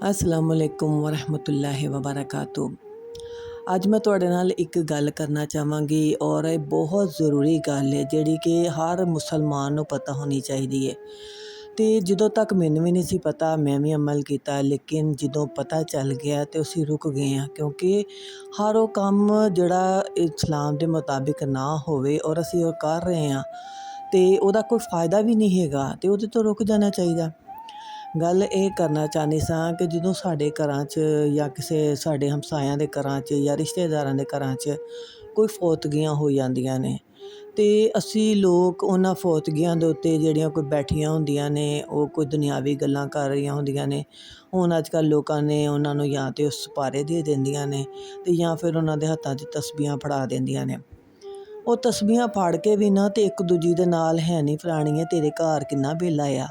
अस्सलामुअलैकुम वरहमतुल्लाहि वबरकातुह। ਅੱਜ ਮੈਂ ਤੁਹਾਡੇ ਨਾਲ ਇੱਕ ਗੱਲ ਕਰਨਾ ਚਾਹਾਂਗੀ ਔਰ ਇਹ ਬਹੁਤ ਜ਼ਰੂਰੀ ਗੱਲ ਹੈ ਜਿਹੜੀ ਕਿ ਹਰ ਮੁਸਲਮਾਨ ਨੂੰ ਪਤਾ ਹੋਣੀ ਚਾਹੀਦੀ ਹੈ। ਤੇ ਜਦੋਂ ਤੱਕ ਮੈਨੂੰ ਵੀ ਨਹੀਂ ਸੀ ਪਤਾ ਮੈਂ ਵੀ ਅਮਲ ਕੀਤਾ, ਲੇਕਿਨ ਜਦੋਂ ਪਤਾ ਚੱਲ ਗਿਆ ਤੇ ਅਸੀਂ ਰੁਕ ਗਏ ਹਾਂ, ਕਿਉਂਕਿ ਹਰ ਉਹ ਕੰਮ ਜਿਹੜਾ ਇਸਲਾਮ ਦੇ ਮੁਤਾਬਿਕ ਨਾ ਹੋਵੇ ਔਰ ਅਸੀਂ ਉਹ ਕਰ ਰਹੇ ਹਾਂ ਤੇ ਉਹਦਾ ਕੋਈ ਫਾਇਦਾ ਵੀ ਨਹੀਂ ਹੈਗਾ ਤੇ ਉਹਦੇ ਤੋਂ ਰੁਕ ਜਾਣਾ ਚਾਹੀਦਾ। ਗੱਲ ਇਹ ਕਰਨਾ ਚਾਹੁੰਦੀ ਸਾਂ ਕਿ ਜਦੋਂ ਸਾਡੇ ਘਰਾਂ 'ਚ ਜਾਂ ਕਿਸੇ ਸਾਡੇ ਹਮਸਾਇਆਂ ਦੇ ਘਰਾਂ 'ਚ ਜਾਂ ਰਿਸ਼ਤੇਦਾਰਾਂ ਦੇ ਘਰਾਂ 'ਚ ਕੋਈ ਫੌਤਗੀਆਂ ਹੋ ਜਾਂਦੀਆਂ ਨੇ ਅਤੇ ਅਸੀਂ ਲੋਕ ਉਹਨਾਂ ਫੌਤਗੀਆਂ ਦੇ ਉੱਤੇ ਜਿਹੜੀਆਂ ਕੋਈ ਬੈਠੀਆਂ ਹੁੰਦੀਆਂ ਨੇ, ਉਹ ਕੋਈ ਦੁਨਿਆਵੀ ਗੱਲਾਂ ਕਰ ਰਹੀਆਂ ਹੁੰਦੀਆਂ ਨੇ। ਹੁਣ ਅੱਜ ਕੱਲ੍ਹ ਲੋਕਾਂ ਨੇ ਉਹਨਾਂ ਨੂੰ ਜਾਂ ਤਾਂ ਉਹ ਸੁਪਾਰੇ ਦੇ ਦਿੰਦੀਆਂ ਨੇ ਅਤੇ ਜਾਂ ਫਿਰ ਉਹਨਾਂ ਦੇ ਹੱਥਾਂ 'ਚ ਤਸਬੀਹਾਂ ਫੜਾ ਦਿੰਦੀਆਂ ਨੇ। ਉਹ ਤਸਬੀਹਾਂ ਫੜ ਕੇ ਵੀ ਨਾ ਅਤੇ ਇੱਕ ਦੂਜੀ ਦੇ ਨਾਲ ਹੈ ਨਹੀਂ ਫਲਾਣੀਏ ਤੇਰੇ ਘਰ ਕਿੰਨਾ ਬਿੱਲ ਆਇਆ,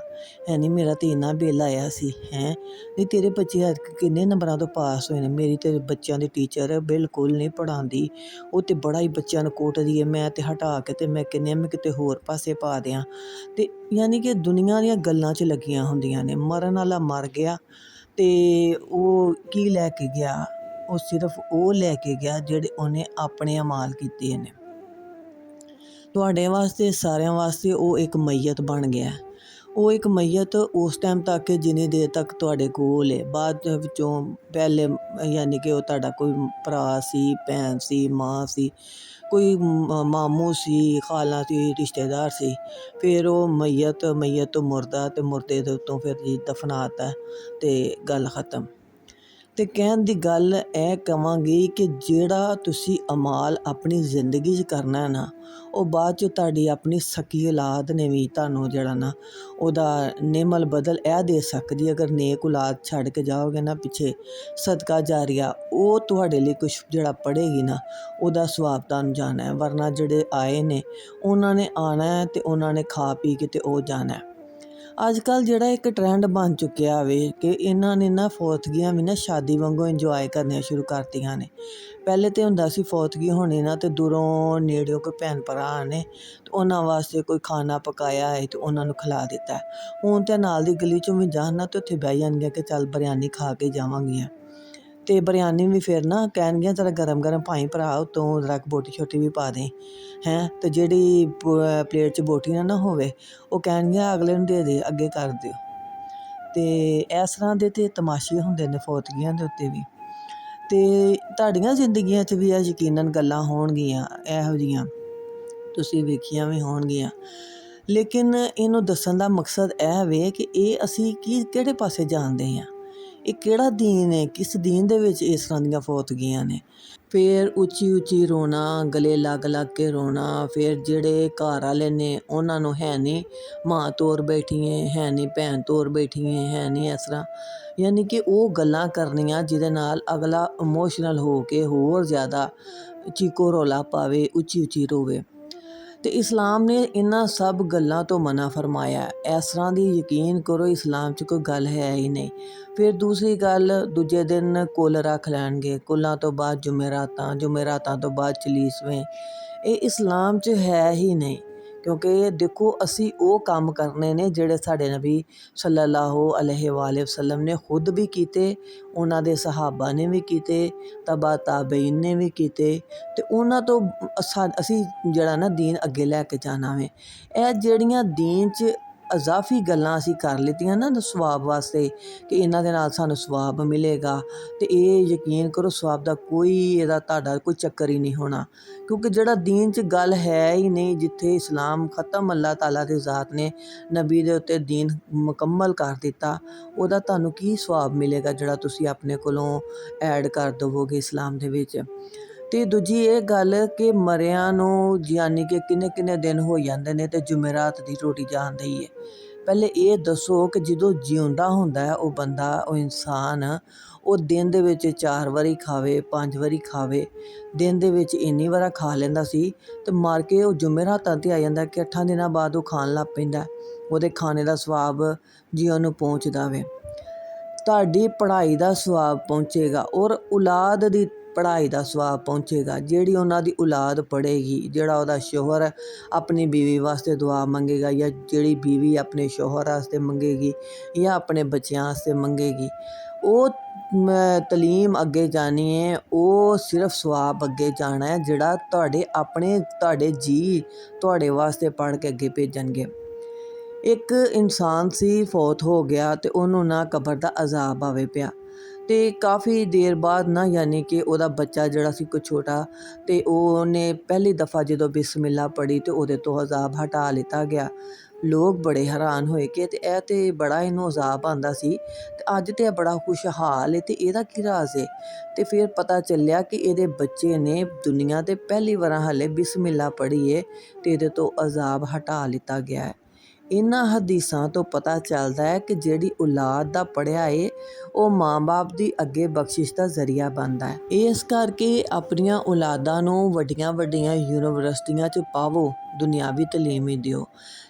ਹੈ ਨਹੀਂ ਮੇਰਾ ਤਾਂ ਇੰਨਾ ਬਿੱਲ ਆਇਆ ਸੀ, ਨਹੀਂ ਤੇਰੇ ਬੱਚੇ ਐਤਕੀਂ ਕਿੰਨੇ ਨੰਬਰਾਂ ਤੋਂ ਪਾਸ ਹੋਏ ਨੇ, ਮੇਰੀ ਤੇ ਬੱਚਿਆਂ ਦੀ ਟੀਚਰ ਬਿਲਕੁਲ ਨਹੀਂ ਪੜ੍ਹਾਉਂਦੀ, ਉਹ ਤਾਂ ਬੜਾ ਹੀ ਬੱਚਿਆਂ ਨੂੰ ਕੁੱਟਦੀ ਹੈ, ਮੈਂ ਤਾਂ ਹਟਾ ਕੇ ਅਤੇ ਮੈਂ ਕਹਿੰਦੀ ਮੈਂ ਕਿਤੇ ਹੋਰ ਪਾਸੇ ਪਾ ਦਿਆਂ। ਅਤੇ ਯਾਨੀ ਕਿ ਦੁਨੀਆ ਦੀਆਂ ਗੱਲਾਂ 'ਚ ਲੱਗੀਆਂ ਹੁੰਦੀਆਂ ਨੇ। ਮਰਨ ਵਾਲਾ ਮਰ ਗਿਆ ਅਤੇ ਉਹ ਕੀ ਲੈ ਕੇ ਗਿਆ? ਉਹ ਸਿਰਫ ਉਹ ਲੈ ਕੇ ਗਿਆ ਜਿਹੜੇ ਉਹਨੇ ਆਪਣੇ ਅਮਾਲ ਕੀਤੇ ਨੇ। ਤੁਹਾਡੇ ਵਾਸਤੇ ਸਾਰਿਆਂ ਵਾਸਤੇ ਉਹ ਇੱਕ ਮਈਅਤ ਬਣ ਗਿਆ। ਉਹ ਇੱਕ ਮਈਅਤ ਉਸ ਟਾਈਮ ਤੱਕ ਜਿੰਨੀ ਦੇਰ ਤੱਕ ਤੁਹਾਡੇ ਕੋਲ ਹੈ, ਬਾਅਦ ਵਿੱਚੋਂ ਪਹਿਲੇ ਯਾਨੀ ਕਿ ਉਹ ਤੁਹਾਡਾ ਕੋਈ ਭਰਾ ਸੀ, ਭੈਣ ਸੀ, ਮਾਂ ਸੀ, ਕੋਈ ਮਾਮੂ ਸੀ, ਖਾਲਾ ਸੀ, ਰਿਸ਼ਤੇਦਾਰ ਸੀ, ਫਿਰ ਉਹ ਮਈਅਤ ਤੋਂ ਮੁਰਦਾ ਅਤੇ ਮੁਰਦੇ ਦੇ ਉੱਤੋਂ ਫਿਰ ਜੀ ਦਫਨਾ ਤਾ ਅਤੇ ਗੱਲ ਖ਼ਤਮ। ਅਤੇ ਕਹਿਣ ਦੀ ਗੱਲ ਇਹ ਕਹਾਂਗੀ ਕਿ ਜਿਹੜਾ ਤੁਸੀਂ ਅਮਾਲ ਆਪਣੀ ਜ਼ਿੰਦਗੀ 'ਚ ਕਰਨਾ ਨਾ, ਉਹ ਬਾਅਦ 'ਚ ਤੁਹਾਡੀ ਆਪਣੀ ਸਕੀ ਔਲਾਦ ਨੇ ਵੀ ਤੁਹਾਨੂੰ ਜਿਹੜਾ ਨਾ ਉਹਦਾ ਨਿਮਲ ਬਦਲ ਇਹ ਦੇ ਸਕਦੀ। ਅਗਰ ਨੇਕ ਔਲਾਦ ਛੱਡ ਕੇ ਜਾਓਗੇ ਨਾ ਪਿੱਛੇ, ਸਦਕਾ ਜਾਰੀਆ, ਉਹ ਤੁਹਾਡੇ ਲਈ ਕੁਛ ਜਿਹੜਾ ਪੜ੍ਹੇਗੀ ਨਾ ਉਹਦਾ ਸਵਾਬ ਤੁਹਾਨੂੰ ਜਾਣਾ ਹੈ। ਵਰਨਾ ਜਿਹੜੇ ਆਏ ਨੇ ਉਹਨਾਂ ਨੇ ਆਉਣਾ ਹੈ ਅਤੇ ਉਹਨਾਂ ਨੇ ਖਾ ਪੀ ਕੇ ਅਤੇ ਉਹ ਜਾਣਾ। ਅੱਜ ਕੱਲ੍ਹ ਜਿਹੜਾ ਇੱਕ ਟਰੈਂਡ ਬਣ ਚੁੱਕਿਆ ਵੇ ਕਿ ਇਹਨਾਂ ਨੇ ਨਾ ਫੌਤਗੀਆਂ ਵੀ ਨਾ ਸ਼ਾਦੀ ਵਾਂਗੂ ਇੰਜੋਏ ਕਰਨੀਆਂ ਸ਼ੁਰੂ ਕਰਤੀਆਂ ਨੇ। ਪਹਿਲੇ ਤਾਂ ਹੁੰਦਾ ਸੀ ਫੌਤਗੀ ਹੋਣੀ ਨਾ ਅਤੇ ਦੂਰੋਂ ਨੇੜਿਓਂ ਕੋਈ ਭੈਣ ਭਰਾ ਆਉਣੇ ਅਤੇ ਉਹਨਾਂ ਵਾਸਤੇ ਕੋਈ ਖਾਣਾ ਪਕਾਇਆ ਹੈ ਅਤੇ ਉਹਨਾਂ ਨੂੰ ਖਿਲਾ ਦਿੱਤਾ। ਹੁਣ ਤਾਂ ਨਾਲ ਦੀ ਗਲੀ 'ਚੋਂ ਵੀ ਜਾਣ ਨਾ ਅਤੇ ਉੱਥੇ ਬਹਿ ਜਾਣਗੀਆਂ ਕਿ ਚੱਲ ਬਰਿਆਨੀ ਖਾ ਕੇ ਜਾਵਾਂਗੀਆਂ। ਅਤੇ ਬਰਿਆਨੀ ਵੀ ਫਿਰ ਨਾ ਕਹਿਣਗੀਆਂ ਜ਼ਰਾ ਗਰਮ ਗਰਮ ਭਾਈ ਭਰਾ ਉੱਤੋਂ ਜ਼ਰਾ ਬੋਟੀ ਛੋਟੀ ਵੀ ਪਾ ਦੇ, ਅਤੇ ਜਿਹੜੀ ਪਲੇਟ 'ਚ ਬੋਟੀ ਨਾ ਹੋਵੇ ਉਹ ਕਹਿਣਗੀਆਂ ਅਗਲੇ ਨੂੰ ਦੇ ਅੱਗੇ ਕਰ ਦਿਓ। ਅਤੇ ਇਸ ਤਰ੍ਹਾਂ ਦੇ ਤਾਂ ਤਮਾਸ਼ੇ ਹੁੰਦੇ ਨੇ ਫੌਤਗੀਆਂ ਦੇ ਉੱਤੇ ਵੀ। ਅਤੇ ਤੁਹਾਡੀਆਂ ਜ਼ਿੰਦਗੀਆਂ 'ਚ ਵੀ ਇਹ ਯਕੀਨਨ ਗੱਲਾਂ ਹੋਣਗੀਆਂ ਇਹੋ ਜਿਹੀਆਂ, ਤੁਸੀਂ ਵੇਖੀਆਂ ਵੀ ਹੋਣਗੀਆਂ। ਲੇਕਿਨ ਇਹਨੂੰ ਦੱਸਣ ਦਾ ਮਕਸਦ ਇਹ ਵੇ ਕਿ ਇਹ ਅਸੀਂ ਕਿਹੜੇ ਪਾਸੇ ਜਾਣਦੇ ਹਾਂ, ਇਹ ਕਿਹੜਾ ਦੀਨ ਹੈ, ਕਿਸ ਦੀਨ ਦੇ ਵਿੱਚ ਇਸ ਤਰ੍ਹਾਂ ਦੀਆਂ ਫੌਤਗੀਆਂ ਨੇ। ਫਿਰ ਉੱਚੀ ਉੱਚੀ ਰੋਣਾ, ਗਲੇ ਲੱਗ ਲੱਗ ਕੇ ਰੋਣਾ। ਫਿਰ ਜਿਹੜੇ ਘਰ ਵਾਲੇ ਨੇ ਉਹਨਾਂ ਨੂੰ ਹੈ ਨਹੀਂ ਮਾਂ ਤੋਰ ਬੈਠੀ ਹੈ ਨਹੀਂ ਭੈਣ ਤੋਰ ਬੈਠੀ ਹੈ ਨਹੀਂ ਇਸ ਤਰ੍ਹਾਂ, ਯਾਨੀ ਕਿ ਉਹ ਗੱਲਾਂ ਕਰਨੀਆਂ ਜਿਹਦੇ ਨਾਲ ਅਗਲਾ ਇਮੋਸ਼ਨਲ ਹੋ ਕੇ ਹੋਰ ਜ਼ਿਆਦਾ ਚੀਕੋ ਰੌਲਾ ਪਾਵੇ, ਉੱਚੀ ਉੱਚੀ ਰੋਵੇ। ਅਤੇ ਇਸਲਾਮ ਨੇ ਇਹਨਾਂ ਸਭ ਗੱਲਾਂ ਤੋਂ ਮਨਾ ਫਰਮਾਇਆ। ਇਸ ਤਰ੍ਹਾਂ ਦੀ ਯਕੀਨ ਕਰੋ ਇਸਲਾਮ 'ਚ ਕੋਈ ਗੱਲ ਹੈ ਹੀ ਨਹੀਂ। ਫਿਰ ਦੂਸਰੀ ਗੱਲ, ਦੂਜੇ ਦਿਨ ਕੁੱਲ ਰੱਖ ਲੈਣਗੇ, ਕੁੱਲਾਂ ਤੋਂ ਬਾਅਦ ਜੁਮੇਰਾਤਾਂ, ਜੁਮੇਰਾਤਾਂ ਤੋਂ ਬਾਅਦ ਚਲੀਸਵੇਂ। ਇਹ ਇਸਲਾਮ 'ਚ ਹੈ ਹੀ ਨਹੀਂ, ਕਿਉਂਕਿ ਦੇਖੋ ਅਸੀਂ ਉਹ ਕੰਮ ਕਰਨੇ ਨੇ ਜਿਹੜੇ ਸਾਡੇ ਨਬੀ ਸੱਲੱਲਾਹੁ ਅਲੈਹਿ ਵਸੱਲਮ ਨੇ ਖੁਦ ਵੀ ਕੀਤੇ, ਉਹਨਾਂ ਦੇ ਸਹਾਬਾ ਨੇ ਵੀ ਕੀਤੇ, ਤਬਾ ਤਾਬਈਨ ਨੇ ਵੀ ਕੀਤੇ, ਅਤੇ ਉਹਨਾਂ ਤੋਂ ਅਸੀਂ ਜਿਹੜਾ ਨਾ ਦੀਨ ਅੱਗੇ ਲੈ ਕੇ ਜਾਣਾ ਵੇ। ਇਹ ਜਿਹੜੀਆਂ ਦੀਨ 'ਚ ਅਜ਼ਾਫੀ ਗੱਲਾਂ ਅਸੀਂ ਕਰ ਲਿੱਤੀਆਂ ਨਾ ਸਵਾਬ ਵਾਸਤੇ ਕਿ ਇਹਨਾਂ ਦੇ ਨਾਲ ਸਾਨੂੰ ਸਵਾਬ ਮਿਲੇਗਾ, ਅਤੇ ਇਹ ਯਕੀਨ ਕਰੋ ਸਵਾਬ ਦਾ ਕੋਈ ਇਹਦਾ ਤੁਹਾਡਾ ਕੋਈ ਚੱਕਰ ਹੀ ਨਹੀਂ ਹੋਣਾ। ਕਿਉਂਕਿ ਜਿਹੜਾ ਦੀਨ 'ਚ ਗੱਲ ਹੈ ਹੀ ਨਹੀਂ, ਜਿੱਥੇ ਇਸਲਾਮ ਖ਼ਤਮ ਅੱਲਾਹ ਤਾਲਾ ਦੀ ਜ਼ਾਤ ਨੇ ਨਬੀ ਦੇ ਉੱਤੇ ਦੀਨ ਮੁਕੰਮਲ ਕਰ ਦਿੱਤਾ, ਉਹਦਾ ਤੁਹਾਨੂੰ ਕੀ ਸਵਾਬ ਮਿਲੇਗਾ ਜਿਹੜਾ ਤੁਸੀਂ ਆਪਣੇ ਕੋਲੋਂ ਐਡ ਕਰ ਦੇਵੋਗੇ ਇਸਲਾਮ ਦੇ ਵਿੱਚ। ਅਤੇ ਦੂਜੀ ਇਹ ਗੱਲ ਕਿ ਮਰਿਆਂ ਨੂੰ ਯਾਨੀ ਕਿ ਕਿੰਨੇ ਕਿੰਨੇ ਦਿਨ ਹੋ ਜਾਂਦੇ ਨੇ ਅਤੇ ਜੁਮੇਰਾਤ ਦੀ ਰੋਟੀ ਜਾਣ ਦਈ ਹੈ। ਪਹਿਲੇ ਇਹ ਦੱਸੋ ਕਿ ਜਦੋਂ ਜਿਉਂਦਾ ਹੁੰਦਾ ਹੈ ਉਹ ਬੰਦਾ, ਉਹ ਇਨਸਾਨ, ਉਹ ਦਿਨ ਦੇ ਵਿੱਚ 4 ਵਾਰੀ ਖਾਵੇ, 5 ਵਾਰੀ ਖਾਵੇ, ਦਿਨ ਦੇ ਵਿੱਚ ਇੰਨੀ ਵਾਰ ਖਾ ਲੈਂਦਾ ਸੀ ਅਤੇ ਮਰ ਕੇ ਉਹ ਜੁਮੇਰਾਤਾਂ 'ਤੇ ਆ ਜਾਂਦਾ ਕਿ 8 ਦਿਨਾਂ ਬਾਅਦ ਉਹ ਖਾਣ ਲੱਗ ਪੈਂਦਾ। ਉਹਦੇ ਖਾਣੇ ਦਾ ਸਵਾਬ ਜੀ ਉਹਨੂੰ ਪਹੁੰਚਦਾ ਵੇ। ਤੁਹਾਡੀ ਪੜ੍ਹਾਈ ਦਾ ਸਵਾਬ ਪਹੁੰਚੇਗਾ ਔਰ ਔਲਾਦ ਦੀ ਪੜ੍ਹਾਈ ਦਾ ਸਵਾਬ ਪਹੁੰਚੇਗਾ, ਜਿਹੜੀ ਉਹਨਾਂ ਦੀ ਔਲਾਦ ਪੜ੍ਹੇਗੀ, ਜਿਹੜਾ ਉਹਦਾ ਸ਼ੌਹਰ ਆਪਣੀ ਬੀਵੀ ਵਾਸਤੇ ਦੁਆ ਮੰਗੇਗਾ, ਜਾਂ ਜਿਹੜੀ ਬੀਵੀ ਆਪਣੇ ਸ਼ੌਹਰ ਵਾਸਤੇ ਮੰਗੇਗੀ ਜਾਂ ਆਪਣੇ ਬੱਚਿਆਂ ਵਾਸਤੇ ਮੰਗੇਗੀ, ਉਹ ਤਲੀਮ ਅੱਗੇ ਜਾਣੀ ਹੈ, ਉਹ ਸਿਰਫ ਸਵਾਬ ਅੱਗੇ ਜਾਣਾ ਹੈ, ਜਿਹੜਾ ਤੁਹਾਡੇ ਜੀ ਤੁਹਾਡੇ ਵਾਸਤੇ ਪੜ੍ਹ ਕੇ ਅੱਗੇ ਭੇਜਣਗੇ। ਇੱਕ ਇਨਸਾਨ ਸੀ, ਫੌਤ ਹੋ ਗਿਆ ਤੇ ਉਹਨੂੰ ਨਾ ਕਬਰ ਦਾ ਅਜ਼ਾਬ ਆਵੇ ਪਿਆ, ਤੇ ਕਾਫੀ ਦੇਰ ਬਾਅਦ ਨਾ ਯਾਨੀ ਕਿ ਉਹਦਾ ਬੱਚਾ ਜਿਹੜਾ ਸੀ ਕੋਈ ਛੋਟਾ, ਤੇ ਉਹਨੇ ਪਹਿਲੀ ਦਫਾ ਜਦੋਂ ਬਿਸਮਿਲ੍ਲਾ ਪੜ੍ਹੀ ਤੇ ਉਹਦੇ ਤੋਂ ਅਜ਼ਾਬ ਹਟਾ ਲਿੱਤਾ ਗਿਆ। ਲੋਕ ਬੜੇ ਹੈਰਾਨ ਹੋਏ ਕਿ ਤੇ ਇਹ ਤੇ ਬੜਾ ਇਹਨੂੰ ਅਜ਼ਾਬ ਆਉਂਦਾ ਸੀ ਤੇ ਅੱਜ ਤੇ ਇਹ ਬੜਾ ਖੁਸ਼ਹਾਲ ਹੈ, ਤੇ ਇਹਦਾ ਕੀ ਰਾਜ਼ ਹੈ। ਤੇ ਫਿਰ ਪਤਾ ਚੱਲਿਆ ਕਿ ਇਹਦੇ ਬੱਚੇ ਨੇ ਦੁਨੀਆ ਤੇ ਪਹਿਲੀ ਵਾਰ ਹਾਲੇ ਬਿਸਮਿਲ੍ਲਾ ਪੜ੍ਹੀ ਹੈ ਤੇ ਇਹਦੇ ਤੋਂ ਅਜ਼ਾਬ ਹਟਾ ਲਿੱਤਾ ਗਿਆ ਹੈ। ਇਹਨਾਂ ਹਦੀਸਾਂ ਤੋਂ ਪਤਾ ਚੱਲਦਾ ਹੈ ਕਿ ਜਿਹੜੀ ਔਲਾਦ ਦਾ ਪੜ੍ਹਿਆ ਏ ਉਹ ਮਾਂ-ਬਾਪ ਦੀ ਅੱਗੇ ਬਖਸ਼ਿਸ਼ ਦਾ ਜ਼ਰੀਆ ਬਣਦਾ ਹੈ। ਇਸ ਕਰਕੇ ਆਪਣੀਆਂ ਔਲਾਦਾਂ ਨੂੰ ਵੱਡੀਆਂ ਵੱਡੀਆਂ ਯੂਨੀਵਰਸਿਟੀਆਂ 'ਚ ਪਾਵੋ, ਦੁਨਿਆਵੀ ਤਾਲੀਮ ਹੀ ਦਿਓ,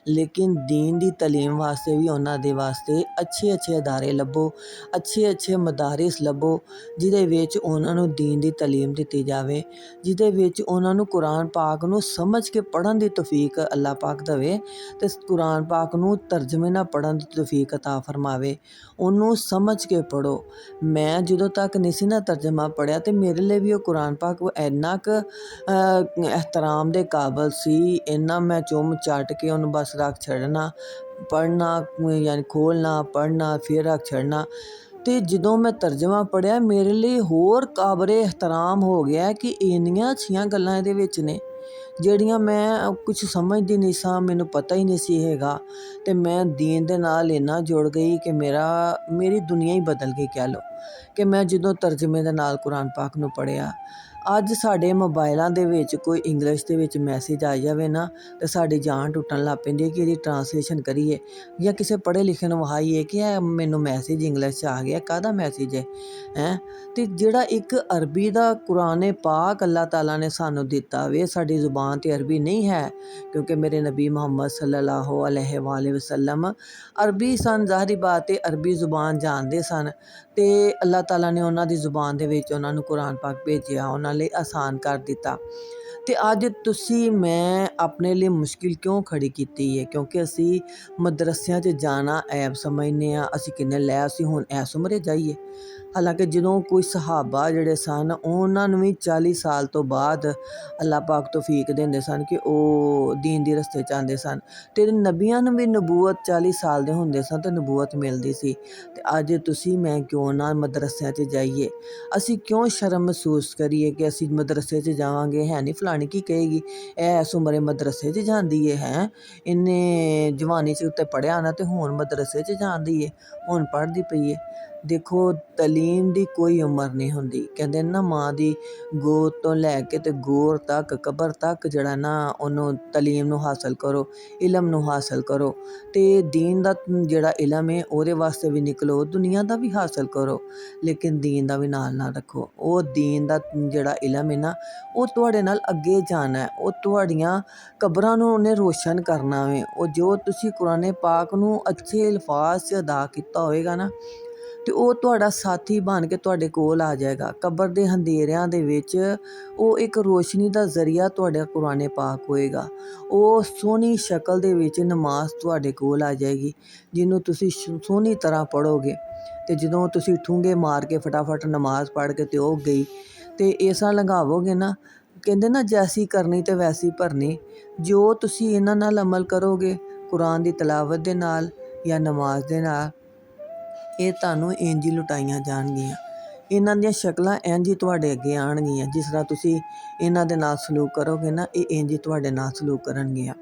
ਲੇਕਿਨ ਦੀਨ ਦੀ ਤਾਲੀਮ ਵਾਸਤੇ ਵੀ ਉਹਨਾਂ ਦੇ ਵਾਸਤੇ ਅੱਛੇ ਅੱਛੇ ਅਦਾਰੇ ਲੱਭੋ, ਅੱਛੇ ਅੱਛੇ ਮਦਾਰਿਸ ਲੱਭੋ, ਜਿਹਦੇ ਵਿੱਚ ਉਹਨਾਂ ਨੂੰ ਦੀਨ ਦੀ ਤਾਲੀਮ ਦਿੱਤੀ ਜਾਵੇ, ਜਿਹਦੇ ਵਿੱਚ ਉਹਨਾਂ ਨੂੰ ਕੁਰਾਨ ਪਾਕ ਨੂੰ ਸਮਝ ਕੇ ਪੜ੍ਹਨ ਦੀ ਤੌਫੀਕ ਅੱਲਾਹ ਪਾਕ ਦੇਵੇ, ਅਤੇ ਕੁਰਾਨ ਪਾਕ ਨੂੰ ਤਰਜਮੇ ਨਾਲ ਪੜ੍ਹਨ ਦੀ ਤੌਫੀਕ ਅਤਾ ਫਰਮਾਵੇ। ਉਹਨੂੰ ਸਮਝ ਕੇ ਪੜ੍ਹੋ। ਮੈਂ ਜਦੋਂ ਤੱਕ ਨਹੀਂ ਸੀ ਨਾ ਤਰਜਮਾ ਪੜ੍ਹਿਆ, ਅਤੇ ਮੇਰੇ ਲਈ ਵੀ ਉਹ ਕੁਰਾਨ ਪਾਕ ਇੰਨਾ ਕੁ ਇਹਤਰਾਮ ਦੇ ਕਾਬਲ ਸੀ, ਇੰਨਾ ਮੈਂ ਚੁੰਮ ਚੱਟ ਕੇ ਉਹਨੂੰ ਬਸ ਰੱਖ ਛੱਡਣਾ, ਪੜ੍ਹਨਾ ਯਾਨੀ ਖੋਲ੍ਹਣਾ, ਪੜ੍ਹਨਾ, ਫਿਰ ਰੱਖ ਛੱਡਣਾ। ਅਤੇ ਜਦੋਂ ਮੈਂ ਤਰਜਮਾ ਪੜ੍ਹਿਆ ਮੇਰੇ ਲਈ ਹੋਰ ਕਾਬਲੇ ਇਹਤਰਾਮ ਹੋ ਗਿਆ ਕਿ ਇੰਨੀਆਂ ਅੱਛੀਆਂ ਗੱਲਾਂ ਇਹਦੇ ਵਿੱਚ ਨੇ ਜਿਹੜੀਆਂ ਮੈਂ ਕੁਛ ਸਮਝਦੀ ਨਹੀਂ ਸਾਂ, ਮੈਨੂੰ ਪਤਾ ਹੀ ਨਹੀਂ ਸੀ ਹੈਗਾ, ਅਤੇ ਮੈਂ ਦੀਨ ਦੇ ਨਾਲ ਇੰਨਾ ਜੁੜ ਗਈ ਕਿ ਮੇਰੀ ਦੁਨੀਆ ਹੀ ਬਦਲ ਗਈ ਕਹਿ ਲਓ, ਕਿ ਮੈਂ ਜਦੋਂ ਤਰਜਮੇ ਦੇ ਨਾਲ ਕੁਰਾਨ ਪਾਕ ਨੂੰ ਪੜ੍ਹਿਆ। ਅੱਜ ਸਾਡੇ ਮੋਬਾਇਲਾਂ ਦੇ ਵਿੱਚ ਕੋਈ ਇੰਗਲਿਸ਼ ਦੇ ਵਿੱਚ ਮੈਸੇਜ ਆ ਜਾਵੇ ਨਾ, ਅਤੇ ਸਾਡੀ ਜਾਨ ਟੁੱਟਣ ਲੱਗ ਪੈਂਦੀ ਹੈ ਕਿ ਇਹਦੀ ਟਰਾਂਸਲੇਸ਼ਨ ਕਰੀਏ, ਜਾਂ ਕਿਸੇ ਪੜ੍ਹੇ ਲਿਖੇ ਨੂੰ ਵਿਖਾਈਏ ਕਿ ਇਹ ਮੈਨੂੰ ਮੈਸੇਜ ਇੰਗਲਿਸ਼ 'ਚ ਆ ਗਿਆ, ਕਾਹਦਾ ਮੈਸੇਜ ਹੈ ਅਤੇ ਜਿਹੜਾ ਇੱਕ ਅਰਬੀ ਦਾ ਕੁਰਾਨ ਪਾਕ ਅੱਲਾਹ ਤਾਲਾ ਨੇ ਸਾਨੂੰ ਦਿੱਤਾ ਵੇ, ਸਾਡੀ ਜ਼ੁਬਾਨ 'ਤੇ ਅਰਬੀ ਨਹੀਂ ਹੈ, ਕਿਉਂਕਿ ਮੇਰੇ ਨਬੀ ਮੁਹੰਮਦ ਸੱਲੱਲਾਹੁ ਅਲੈਹਿ ਵਸੱਲਮ ਅਰਬੀ ਸਨ, ਜ਼ਾਹਰੀ ਬਾਤ ਹੈ ਅਰਬੀ ਜ਼ੁਬਾਨ ਜਾਣਦੇ ਸਨ, ਅਤੇ ਅੱਲਾਹ ਤਾਲਾ ਨੇ ਉਹਨਾਂ ਦੀ ਜ਼ੁਬਾਨ ਦੇ ਵਿੱਚ ਉਹਨਾਂ ਨੂੰ ਕੁਰਾਨ ਪਾਕ ਭੇਜਿਆ, ਉਹਨਾਂ ਲਈ ਆਸਾਨ ਕਰ ਦਿੱਤਾ। ਅਤੇ ਅੱਜ ਮੈਂ ਆਪਣੇ ਲਈ ਮੁਸ਼ਕਿਲ ਕਿਉਂ ਖੜੀ ਕੀਤੀ ਹੈ, ਕਿਉਂਕਿ ਅਸੀਂ ਮਦਰਸਿਆਂ 'ਚ ਜਾਣਾ ਐਬ ਸਮਝਦੇ ਹਾਂ, ਅਸੀਂ ਕਹਿੰਦੇ ਅਸੀਂ ਹੁਣ ਇਸ ਉਮਰੇ ਜਾਈਏ। ਹਾਲਾਂਕਿ ਜਦੋਂ ਕੋਈ ਸਹਾਬਾ ਜਿਹੜੇ ਸਨ ਉਹਨਾਂ ਨੂੰ ਵੀ 40 ਸਾਲ ਤੋਂ ਬਾਅਦ ਅੱਲਾਹ ਪਾਕ ਤੌਫੀਕ ਦਿੰਦੇ ਸਨ ਕਿ ਉਹ ਦੀਨ ਦੀ ਰਸਤੇ 'ਚ ਆਉਂਦੇ ਸਨ, ਅਤੇ ਨਬੀਆਂ ਨੂੰ ਵੀ ਨਬੂਵਤ 40 ਸਾਲ ਦੇ ਹੁੰਦੇ ਸਨ ਅਤੇ ਨਬੂਵਤ ਮਿਲਦੀ ਸੀ। ਅਤੇ ਅੱਜ ਮੈਂ ਕਿਉਂ ਨਾ ਮਦਰਸਿਆਂ 'ਚ ਜਾਈਏ, ਅਸੀਂ ਕਿਉਂ ਸ਼ਰਮ ਮਹਿਸੂਸ ਕਰੀਏ ਕਿ ਅਸੀਂ ਮਦਰਸੇ 'ਚ ਜਾਵਾਂਗੇ, ਹੈ ਨਹੀਂ ਫਲਾਣੀ ਕੀ ਕਹੇਗੀ, ਇਹ ਇਸ ਉਮਰੇ ਮਦਰਸੇ 'ਚ ਜਾਂਦੀ ਹੈ ਇਹਨੇ ਜਵਾਨੀ 'ਚ ਉੱਤੇ ਪੜ੍ਹਿਆ ਨਾ ਅਤੇ ਹੁਣ ਮਦਰਸੇ 'ਚ ਜਾਂਦੀ ਹੈ, ਹੁਣ ਪੜ੍ਹਦੀ ਪਈ ਹੈ। ਦੇਖੋ ਤਾਲੀਮ ਦੀ ਕੋਈ ਉਮਰ ਨਹੀਂ ਹੁੰਦੀ, ਕਹਿੰਦੇ ਨਾ ਮਾਂ ਦੀ ਗੋਦ ਤੋਂ ਲੈ ਕੇ ਤੇ ਗੋਰ ਤੱਕ, ਕਬਰ ਤੱਕ ਜਿਹੜਾ ਨਾ ਉਹਨੂੰ ਤਾਲੀਮ ਨੂੰ ਹਾਸਲ ਕਰੋ, ਇਲਮ ਨੂੰ ਹਾਸਲ ਕਰੋ, ਅਤੇ ਦੀਨ ਦਾ ਜਿਹੜਾ ਇਲਮ ਹੈ ਉਹਦੇ ਵਾਸਤੇ ਵੀ ਨਿਕਲੋ, ਦੁਨੀਆ ਦਾ ਵੀ ਹਾਸਲ ਕਰੋ, ਲੇਕਿਨ ਦੀਨ ਦਾ ਵੀ ਨਾਲ ਰੱਖੋ। ਉਹ ਦੀਨ ਦਾ ਜਿਹੜਾ ਇਲਮ ਹੈ ਨਾ ਉਹ ਤੁਹਾਡੇ ਨਾਲ ਅੱਗੇ ਜਾਣਾ, ਉਹ ਤੁਹਾਡੀਆਂ ਕਬਰਾਂ ਨੂੰ ਉਹਨੇ ਰੋਸ਼ਨ ਕਰਨਾ ਵੇ। ਉਹ ਜੋ ਤੁਸੀਂ ਕੁਰਾਨ ਪਾਕ ਨੂੰ ਅੱਛੇ ਅਲਫਾਜ਼ 'ਚ ਅਦਾ ਕੀਤਾ ਹੋਵੇਗਾ ਨਾ, ਅਤੇ ਉਹ ਤੁਹਾਡਾ ਸਾਥੀ ਬਣ ਕੇ ਤੁਹਾਡੇ ਕੋਲ ਆ ਜਾਏਗਾ ਕਬਰ ਦੇ ਅੰਧੇਰਿਆਂ ਦੇ ਵਿੱਚ। ਉਹ ਇੱਕ ਰੋਸ਼ਨੀ ਦਾ ਜ਼ਰੀਆ ਤੁਹਾਡਾ ਕੁਰਾਨ ਪਾਕ ਹੋਏਗਾ। ਉਹ ਸੋਹਣੀ ਸ਼ਕਲ ਦੇ ਵਿੱਚ ਨਮਾਜ਼ ਤੁਹਾਡੇ ਕੋਲ ਆ ਜਾਏਗੀ, ਜਿਹਨੂੰ ਤੁਸੀਂ ਸੋਹਣੀ ਤਰ੍ਹਾਂ ਪੜ੍ਹੋਗੇ, ਅਤੇ ਜਦੋਂ ਤੁਸੀਂ ਠੂੰਗੇ ਮਾਰ ਕੇ ਫਟਾਫਟ ਨਮਾਜ਼ ਪੜ੍ਹ ਕੇ ਅਤੇ ਉਹ ਗਈ, ਅਤੇ ਇਸਾ ਲੰਘਾਵੋਗੇ ਨਾ, ਕਹਿੰਦੇ ਨਾ ਜੈਸੀ ਕਰਨੀ ਅਤੇ ਵੈਸੀ ਭਰਨੀ। ਜੋ ਤੁਸੀਂ ਇਹਨਾਂ ਨਾਲ ਅਮਲ ਕਰੋਗੇ, ਕੁਰਾਨ ਦੀ ਤਿਲਾਵਤ ਦੇ ਨਾਲ ਜਾਂ ਨਮਾਜ਼ ਦੇ ਨਾਲ, ਇਹ ਤੁਹਾਨੂੰ ਇੰਝ ਹੀ ਲੁਟਾਈਆਂ ਜਾਣਗੀਆਂ, ਇਹਨਾਂ ਦੀਆਂ ਸ਼ਕਲਾਂ ਇੰਝ ਹੀ ਤੁਹਾਡੇ ਅੱਗੇ ਆਉਣਗੀਆਂ। ਜਿਸ ਤਰ੍ਹਾਂ ਤੁਸੀਂ ਇਹਨਾਂ ਦੇ ਨਾਲ ਸਲੂਕ ਕਰੋਗੇ ਨਾ, ਇਹ ਇੰਝ ਹੀ ਤੁਹਾਡੇ ਨਾਲ ਸਲੂਕ ਕਰਨਗੀਆਂ।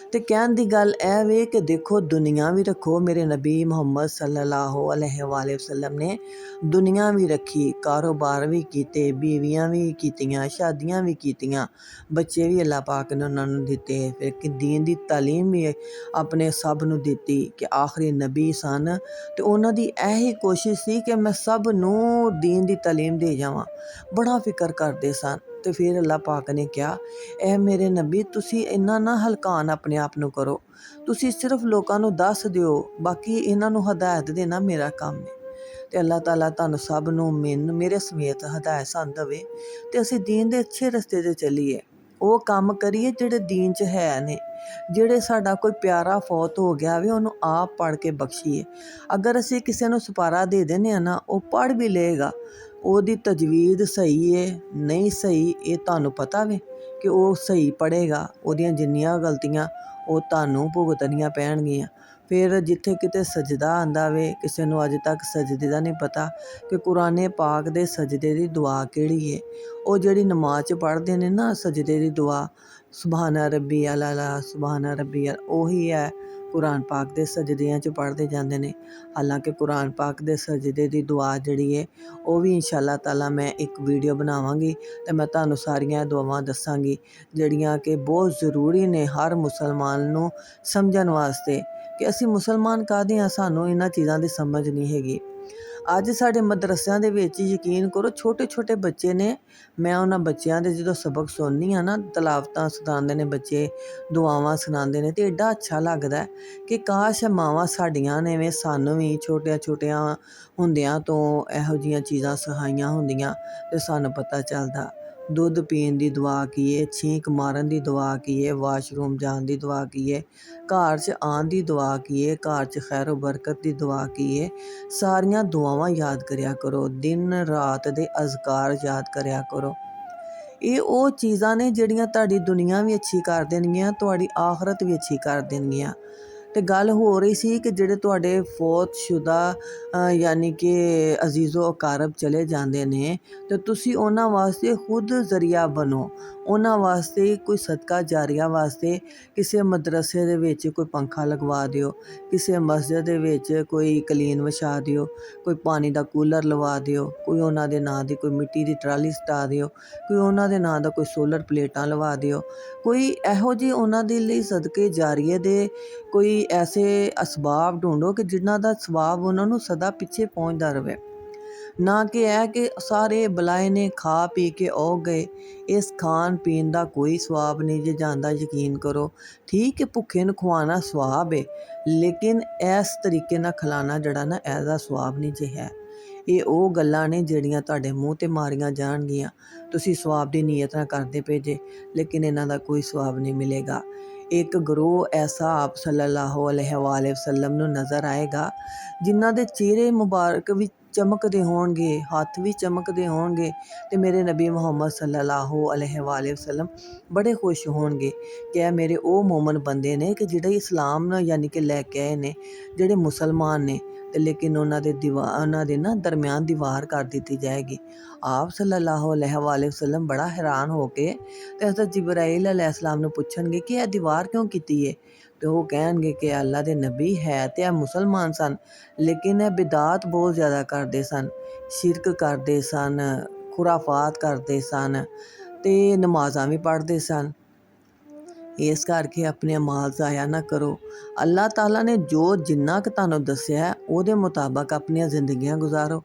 ਅਤੇ ਕਹਿਣ ਦੀ ਗੱਲ ਇਹ ਵੇ ਕਿ ਦੇਖੋ ਦੁਨੀਆ ਵੀ ਰੱਖੋ, ਮੇਰੇ ਨਬੀ ਮੁਹੰਮਦ ਸੱਲੱਲਾਹੁ ਅਲੈਹਿ ਵਸੱਲਮ ਨੇ ਦੁਨੀਆ ਵੀ ਰੱਖੀ, ਕਾਰੋਬਾਰ ਵੀ ਕੀਤੇ, ਬੀਵੀਆਂ ਵੀ ਕੀਤੀਆਂ, ਸ਼ਾਦੀਆਂ ਵੀ ਕੀਤੀਆਂ, ਬੱਚੇ ਵੀ ਅੱਲਾਹ ਪਾਕ ਨੇ ਉਹਨਾਂ ਨੂੰ ਦਿੱਤੇ, ਫਿਰ ਦੀਨ ਦੀ ਤਾਲੀਮ ਵੀ ਆਪਣੇ ਸਭ ਨੂੰ ਦਿੱਤੀ ਕਿ ਆਖਰੀ ਨਬੀ ਸਨ, ਅਤੇ ਉਹਨਾਂ ਦੀ ਇਹੀ ਕੋਸ਼ਿਸ਼ ਸੀ ਕਿ ਮੈਂ ਸਭ ਨੂੰ ਦੀਨ ਦੀ ਤਾਲੀਮ ਦੇ ਜਾਵਾਂ, ਬੜਾ ਫਿਕਰ ਕਰਦੇ ਸਨ। ਅਤੇ ਫਿਰ ਅੱਲਾਹ ਪਾਕ ਨੇ ਕਿਹਾ, ਇਹ ਮੇਰੇ ਨਬੀ ਤੁਸੀਂ ਇੰਨਾ ਨਾ ਹਲਕਾਨ ਆਪਣੇ ਆਪ ਨੂੰ ਕਰੋ, ਤੁਸੀਂ ਸਿਰਫ ਲੋਕਾਂ ਨੂੰ ਦੱਸ ਦਿਓ, ਬਾਕੀ ਇਹਨਾਂ ਨੂੰ ਹਦਾਇਤ ਦੇਣਾ ਮੇਰਾ ਕੰਮ ਹੈ। ਤੇ ਅੱਲਾਹ ਤਾਲਾ ਤੁਹਾਨੂੰ ਸਭ ਨੂੰ ਮੇਰੇ ਸਮੇਤ ਹਦਾਇਤ ਸਾਨੂੰ ਦੇਵੇ ਤੇ ਅਸੀਂ ਦੀਨ ਦੇ ਅੱਛੇ ਰਸਤੇ 'ਤੇ ਚੱਲੀਏ। ਉਹ ਕੰਮ ਕਰੀਏ ਜਿਹੜੇ ਦੀਨ 'ਚ ਹੈ ਨੇ। ਜਿਹੜੇ ਸਾਡਾ ਕੋਈ ਪਿਆਰਾ ਫੌਤ ਹੋ ਗਿਆ ਵੇ ਉਹਨੂੰ ਆਪ ਪੜ੍ਹ ਕੇ ਬਖਸ਼ੀਏ। ਅਗਰ ਅਸੀਂ ਕਿਸੇ ਨੂੰ ਸਿਪਾਰਾ ਦੇ ਦਿੰਦੇ ਹਾਂ ਨਾ, ਉਹ ਪੜ੍ਹ ਵੀ ਲਏਗਾ, ਉਹਦੀ ਤਜਵੀਦ ਸਹੀ ਹੈ ਨਹੀਂ ਸਹੀ ਇਹ ਤੁਹਾਨੂੰ ਪਤਾ ਵੇ ਕਿ ਉਹ ਸਹੀ ਪੜ੍ਹੇਗਾ, ਉਹਦੀਆਂ ਜਿੰਨੀਆਂ ਗਲਤੀਆਂ ਉਹ ਤੁਹਾਨੂੰ ਭੁਗਤਣੀਆਂ ਪੈਣਗੀਆਂ। ਫਿਰ ਜਿੱਥੇ ਕਿਤੇ ਸਜਦਾ ਆਂਦਾ ਵੇ, ਕਿਸੇ ਨੂੰ ਅੱਜ ਤੱਕ ਸਜਦੇ ਦਾ ਨਹੀਂ ਪਤਾ ਕਿ ਕੁਰਾਨੇ ਪਾਕ ਦੇ ਸਜਦੇ ਦੀ ਦੁਆ ਕਿਹੜੀ ਹੈ। ਉਹ ਜਿਹੜੀ ਨਮਾਜ਼ 'ਚ ਪੜ੍ਹਦੇ ਨੇ ਨਾ ਸਜਦੇ ਦੀ ਦੁਆ, ਸੁਬਹਾਨਾ ਰੱਬੀ ਅਲਾ ਸੁਬਹਾਨਾ ਰੱਬੀ ਅਲਾ, ਉਹੀ ਹੈ ਕੁਰਾਨ ਪਾਕ ਦੇ ਸਜਦਿਆਂ 'ਚ ਪੜ੍ਹਦੇ ਜਾਂਦੇ ਨੇ। ਹਾਲਾਂਕਿ ਕੁਰਾਨ ਪਾਕ ਦੇ ਸਜਦੇ ਦੀ ਦੁਆ ਜਿਹੜੀ ਹੈ ਉਹ ਵੀ ਇੰਸ਼ਾ ਅੱਲਾਹ ਤਾਲਾ ਮੈਂ ਇੱਕ ਵੀਡੀਓ ਬਣਾਵਾਂਗੀ ਅਤੇ ਮੈਂ ਤੁਹਾਨੂੰ ਸਾਰੀਆਂ ਦੁਆਵਾਂ ਦੱਸਾਂਗੀ ਜਿਹੜੀਆਂ ਕਿ ਬਹੁਤ ਜ਼ਰੂਰੀ ਨੇ ਹਰ ਮੁਸਲਮਾਨ ਨੂੰ ਸਮਝਣ ਵਾਸਤੇ ਕਿ ਅਸੀਂ ਮੁਸਲਮਾਨ ਕਾਹਦੇ ਹਾਂ, ਸਾਨੂੰ ਇਹਨਾਂ ਚੀਜ਼ਾਂ ਦੀ ਸਮਝ ਨਹੀਂ ਹੈਗੀ। ਅੱਜ ਸਾਡੇ ਮਦਰਸਿਆਂ ਦੇ ਵਿੱਚ ਯਕੀਨ ਕਰੋ ਛੋਟੇ ਛੋਟੇ ਬੱਚੇ ਨੇ, ਮੈਂ ਉਹਨਾਂ ਬੱਚਿਆਂ ਦੇ ਜਦੋਂ ਸਬਕ ਸੁਣਨੀ ਹਾਂ ਨਾ, ਤਲਾਵਤਾਂ ਸੁਣਾਉਂਦੇ ਨੇ ਬੱਚੇ, ਦੁਆਵਾਂ ਸੁਣਾਉਂਦੇ ਨੇ, ਅਤੇ ਐਡਾ ਅੱਛਾ ਲੱਗਦਾ ਕਿ ਕਾਸ਼ ਮਾਵਾਂ ਸਾਡੀਆਂ ਨੇ ਵੀ ਸਾਨੂੰ ਵੀ ਛੋਟੀਆਂ ਛੋਟੀਆਂ ਹੁੰਦਿਆਂ ਤੋਂ ਇਹੋ ਜਿਹੀਆਂ ਚੀਜ਼ਾਂ ਸਿਖਾਈਆਂ ਹੁੰਦੀਆਂ ਅਤੇ ਸਾਨੂੰ ਪਤਾ ਚੱਲਦਾ। ਦੁੱਧ ਪੀਣ ਦੀ ਦੁਆ ਕੀ ਹੈ, ਛੀਂਕ ਮਾਰਨ ਦੀ ਦੁਆ ਕੀ ਹੈ, ਵਾਸ਼ਰੂਮ ਜਾਣ ਦੀ ਦੁਆ ਕੀ ਹੈ, ਘਰ 'ਚ ਆਉਣ ਦੀ ਦੁਆ ਕੀ ਹੈ, ਘਰ 'ਚ ਖੈਰ ਬਰਕਤ ਦੀ ਦੁਆ ਕੀ ਹੈ। ਸਾਰੀਆਂ ਦੁਆਵਾਂ ਯਾਦ ਕਰਿਆ ਕਰੋ, ਦਿਨ ਰਾਤ ਦੇ ਅਜ਼ਕਾਰ ਯਾਦ ਕਰਿਆ ਕਰੋ। ਇਹ ਉਹ ਚੀਜ਼ਾਂ ਨੇ ਜਿਹੜੀਆਂ ਤੁਹਾਡੀ ਦੁਨੀਆ ਵੀ ਅੱਛੀ ਕਰ ਦੇਣਗੀਆਂ, ਤੁਹਾਡੀ ਆਖਰਤ ਵੀ ਅੱਛੀ ਕਰ ਦੇਣਗੀਆਂ। ਅਤੇ ਗੱਲ ਹੋ ਰਹੀ ਸੀ ਕਿ ਜਿਹੜੇ ਤੁਹਾਡੇ ਫੌਤਸ਼ੁਦਾ ਯਾਨੀ ਕਿ ਅਜ਼ੀਜ਼ੋ ਅਕਾਰਬ ਚਲੇ ਜਾਂਦੇ ਨੇ ਅਤੇ ਤੁਸੀਂ ਉਹਨਾਂ ਵਾਸਤੇ ਖੁਦ ਜ਼ਰੀਆ ਬਣੋ। ਉਹਨਾਂ ਵਾਸਤੇ ਕੋਈ ਸਦਕਾ ਜਾਰੀਆ ਵਾਸਤੇ ਕਿਸੇ ਮਦਰਸੇ ਦੇ ਵਿੱਚ ਕੋਈ ਪੰਖਾ ਲਗਵਾ ਦਿਓ, ਕਿਸੇ ਮਸਜਿਦ ਦੇ ਵਿੱਚ ਕੋਈ ਕਲੀਨ ਵਿਛਾ ਦਿਓ, ਕੋਈ ਪਾਣੀ ਦਾ ਕੂਲਰ ਲਵਾ ਦਿਓ, ਕੋਈ ਉਹਨਾਂ ਦੇ ਨਾਂ ਦੀ ਕੋਈ ਮਿੱਟੀ ਦੀ ਟਰਾਲੀ ਸਟਾ ਦਿਓ, ਕੋਈ ਉਹਨਾਂ ਦੇ ਨਾਂ ਦਾ ਕੋਈ ਸੋਲਰ ਪਲੇਟਾਂ ਲਵਾ ਦਿਓ। ਕੋਈ ਇਹੋ ਜਿਹੀ ਉਹਨਾਂ ਦੇ ਲਈ ਸਦਕੇ ਜਾਰੀਏ ਦੇ ਕੋਈ ਐਸੇ ਅਸਬਾਬ ਢੂੰਢੋ ਕਿ ਜਿਨ੍ਹਾਂ ਦਾ ਸਵਾਬ ਉਹਨਾਂ ਨੂੰ ਸਦਾ ਪਿੱਛੇ ਪਹੁੰਚਦਾ ਰਹੇ। ਨਾ ਕਿ ਇਹ ਕਿ ਸਾਰੇ ਬੁਲਾਏ ਨੇ ਖਾ ਪੀ ਕੇ ਔ ਗਏ। ਇਸ ਖਾਣ ਪੀਣ ਦਾ ਕੋਈ ਸਵਾਬ ਨਹੀਂ ਜੇ ਜਾਂਦਾ, ਯਕੀਨ ਕਰੋ। ਠੀਕ ਹੈ ਭੁੱਖੇ ਨੂੰ ਖਵਾਉਣਾ ਸਵਾਬ ਹੈ, ਲੇਕਿਨ ਇਸ ਤਰੀਕੇ ਨਾਲ ਖਿਲਾਣਾ ਜਿਹੜਾ ਨਾ ਇਹਦਾ ਸਵਾਬ ਨਹੀਂ ਜੇ ਹੈ। ਇਹ ਉਹ ਗੱਲਾਂ ਨੇ ਜਿਹੜੀਆਂ ਤੁਹਾਡੇ ਮੂੰਹ 'ਤੇ ਮਾਰੀਆਂ ਜਾਣਗੀਆਂ। ਤੁਸੀਂ ਸਵਾਬ ਦੀ ਨੀਅਤ ਨਾਲ ਕਰਦੇ ਪਏ ਜੇ, ਲੇਕਿਨ ਇਹਨਾਂ ਦਾ ਕੋਈ ਸਵਾਬ ਨਹੀਂ ਮਿਲੇਗਾ। ਇੱਕ ਗਰੋਹ ਐਸਾ ਆਪ ਸੱਲੱਲਾਹੁ ਅਲੈਹਿ ਵਸੱਲਮ ਨੂੰ ਨਜ਼ਰ ਆਏਗਾ ਜਿਨ੍ਹਾਂ ਦੇ ਚਿਹਰੇ ਮੁਬਾਰਕ ਵੀ ਚਮਕਦੇ ਹੋਣਗੇ, ਹੱਥ ਵੀ ਚਮਕਦੇ ਹੋਣਗੇ, ਅਤੇ ਮੇਰੇ ਨਬੀ ਮੁਹੰਮਦ ਸੱਲੱਲਾਹੁ ਅਲੈਹਿ ਵਸੱਲਮ ਬੜੇ ਖੁਸ਼ ਹੋਣਗੇ ਕਿ ਇਹ ਮੇਰੇ ਉਹ ਮੋਮਨ ਬੰਦੇ ਨੇ ਕਿ ਜਿਹੜੇ ਇਸਲਾਮ ਨੂੰ ਯਾਨੀ ਕਿ ਲੈ ਕੇ ਆਏ ਨੇ, ਜਿਹੜੇ ਮੁਸਲਮਾਨ ਨੇ, ਅਤੇ ਲੇਕਿਨ ਉਹਨਾਂ ਦੇ ਨਾ ਦਰਮਿਆਨ ਦੀਵਾਰ ਕਰ ਦਿੱਤੀ ਜਾਏਗੀ। ਆਪ ਸੱਲੱਲਾਹੁ ਅਲੈਹਿ ਵਸੱਲਮ ਬੜਾ ਹੈਰਾਨ ਹੋ ਕੇ ਅਤੇ ਹਜ਼ਰਤ ਜਿਬਰਾਈਲ ਅਲੈਹਿਸਲਾਮ ਨੂੰ ਪੁੱਛਣਗੇ ਕਿ ਇਹ ਦੀਵਾਰ ਕਿਉਂ ਕੀਤੀ ਹੈ, ਅਤੇ ਉਹ ਕਹਿਣਗੇ ਕਿ ਅੱਲਾ ਦੇ ਨਬੀ ਹੈ ਤੇ ਇਹ ਮੁਸਲਮਾਨ ਸਨ, ਲੇਕਿਨ ਇਹ ਬਿਦਾਤ ਬਹੁਤ ਜ਼ਿਆਦਾ ਕਰਦੇ ਸਨ, ਸ਼ਿਰਕ ਕਰਦੇ ਸਨ, ਖੁਰਾਫਾਤ ਕਰਦੇ ਸਨ ਅਤੇ ਨਮਾਜ਼ਾਂ ਵੀ ਪੜ੍ਹਦੇ ਸਨ। ਇਸ ਕਰਕੇ ਆਪਣੇ ਅਮਾਲ ਜ਼ਾਇਆ ਨਾ ਕਰੋ। ਅੱਲਾਹ ਤਾਲਾ ਨੇ ਜੋ ਜਿੰਨਾ ਕੁ ਤੁਹਾਨੂੰ ਦੱਸਿਆ ਉਹਦੇ ਮੁਤਾਬਕ ਆਪਣੀਆਂ ਜ਼ਿੰਦਗੀਆਂ ਗੁਜ਼ਾਰੋ।